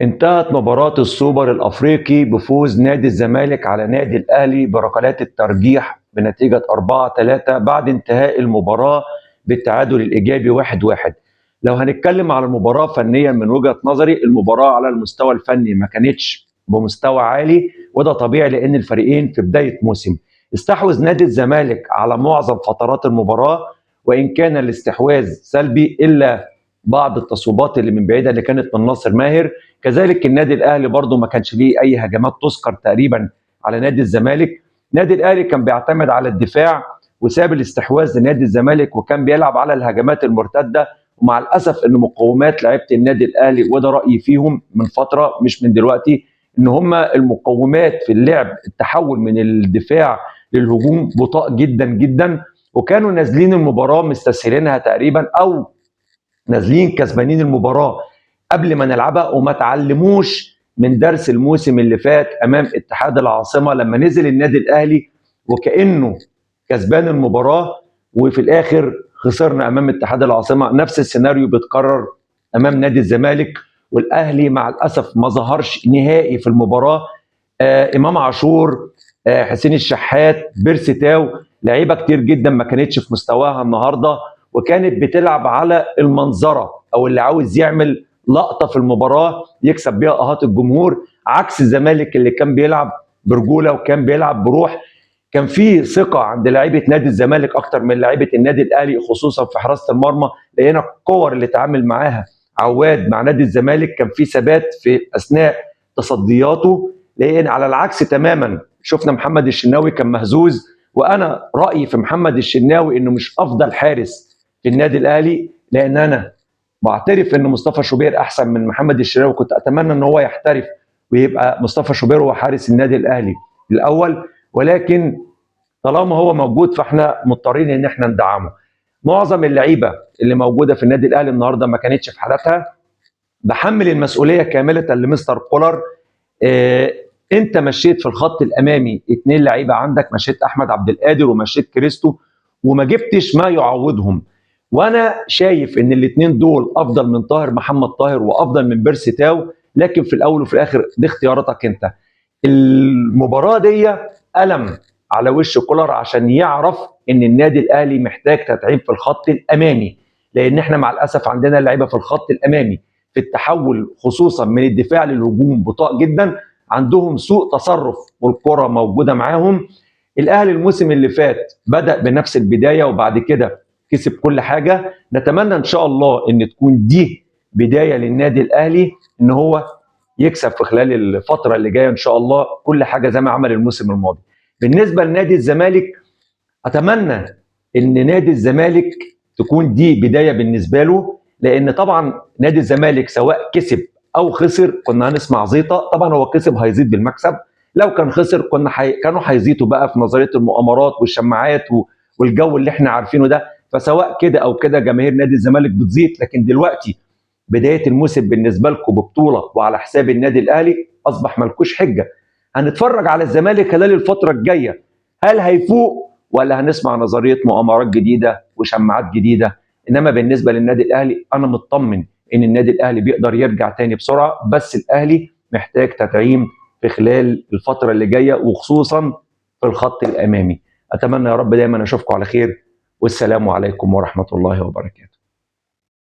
انتهت مباراة السوبر الأفريقي بفوز نادي الزمالك على نادي الأهلي بركلات الترجيح بنتيجة 4-3 بعد انتهاء المباراة بالتعادل الإيجابي 1-1. لو هنتكلم على المباراة فنيا من وجهة نظري، المباراة على المستوى الفني ما كانتش بمستوى عالي، وده طبيعي لأن الفريقين في بداية موسم. استحوذ نادي الزمالك على معظم فترات المباراة، وإن كان الاستحواذ سلبي إلا بعض التصويبات اللي من بعيدة اللي كانت من ناصر ماهر. كذلك النادي الاهلي برضو ما كانش ليه اي هجمات تذكر تقريبا على نادي الزمالك. نادي الاهلي كان بيعتمد على الدفاع وساب الاستحواذ لنادي الزمالك، وكان بيلعب على الهجمات المرتده. ومع الاسف ان مقومات لعيبه النادي الاهلي، وده رايي فيهم من فتره مش من دلوقتي، ان هم المقومات في اللعب التحول من الدفاع للهجوم بطيء جدا جدا، وكانوا نازلين المباراه مستسهلينها تقريبا، او نازلين كسبانين المباراه قبل ما نلعبها، وما تعلموش من درس الموسم اللي فات امام اتحاد العاصمه لما نزل النادي الاهلي وكانه كسبان المباراه، وفي الاخر خسرنا امام اتحاد العاصمه. نفس السيناريو بيتكرر امام نادي الزمالك، والاهلي مع الاسف ما ظهرش نهائي في المباراه. امام عاشور، حسين الشحات، بيرسي تاو، لعيبه كتير جدا ما كانتش في مستواها النهارده، وكانت بتلعب على المنظره، او اللي عاوز يعمل لقطه في المباراه يكسب بيها اهات الجمهور، عكس الزمالك اللي كان بيلعب برجوله وكان بيلعب بروح. كان في ثقه عند لعيبه نادي الزمالك اكتر من لعيبه النادي الاهلي، خصوصا في حراسه المرمى، لقينا الكور اللي اتعامل معاها عواد مع نادي الزمالك كان في ثبات في اثناء تصدياته، لان على العكس تماما شفنا محمد الشناوي كان مهزوز. وانا رايي في محمد الشناوي انه مش افضل حارس في النادي الاهلي، لان انا بعترف ان مصطفى شوبير احسن من محمد الشناوي، كنت اتمنى ان هو يحترف ويبقى مصطفى شوبير هو حارس النادي الاهلي الاول، ولكن طالما هو موجود فاحنا مضطرين ان احنا ندعمه. معظم اللعيبه اللي موجوده في النادي الاهلي النهارده ما كانتش في حالتها. بحمل المسؤوليه كامله لمستر كولر. آه، انت مشيت في الخط الامامي اتنين لعيبه عندك، مشيت احمد عبد القادر ومشيت كريستو، وما جبتش ما يعوضهم. وانا شايف ان الاثنين دول افضل من طاهر محمد طاهر وافضل من بيرسي تاو، لكن في الاول وفي الاخر دي اختياراتك انت. المباراه دي ألم على وش كولر عشان يعرف ان النادي الاهلي محتاج تدعيم في الخط الامامي، لان احنا مع الاسف عندنا لعيبه في الخط الامامي في التحول خصوصا من الدفاع للهجوم بطاء جدا، عندهم سوء تصرف والكره موجوده معاهم. الاهلي الموسم اللي فات بدا بنفس البدايه وبعد كده كسب كل حاجه. نتمنى ان شاء الله ان تكون دي بدايه للنادي الاهلي ان هو يكسب في خلال الفتره اللي جايه ان شاء الله كل حاجه زي ما عمل الموسم الماضي. بالنسبه لنادي الزمالك، اتمنى ان نادي الزمالك تكون دي بدايه بالنسبه له، لان طبعا نادي الزمالك سواء كسب او خسر كنا هنسمع زيطه. طبعا هو كسب هيزيد بالمكسب، لو كان خسر كانوا هيزيطوا بقى في نظريه المؤامرات والشماعات والجو اللي احنا عارفينه ده. فسواء كده او كده جماهير نادي الزمالك بتزيط، لكن دلوقتي بدايه الموسم بالنسبه لكم ببطوله وعلى حساب النادي الاهلي اصبح ملكوش حجه. هنتفرج على الزمالك خلال الفتره الجايه، هل هيفوق ولا هنسمع نظريه مؤامرات جديده وشماعات جديده؟ انما بالنسبه للنادي الاهلي انا مطمن ان النادي الاهلي بيقدر يرجع تاني بسرعه، بس الاهلي محتاج تدعيم في خلال الفتره اللي جايه وخصوصا في الخط الامامي. اتمنى يا رب دايما اشوفكم على خير، والسلام عليكم ورحمه الله وبركاته.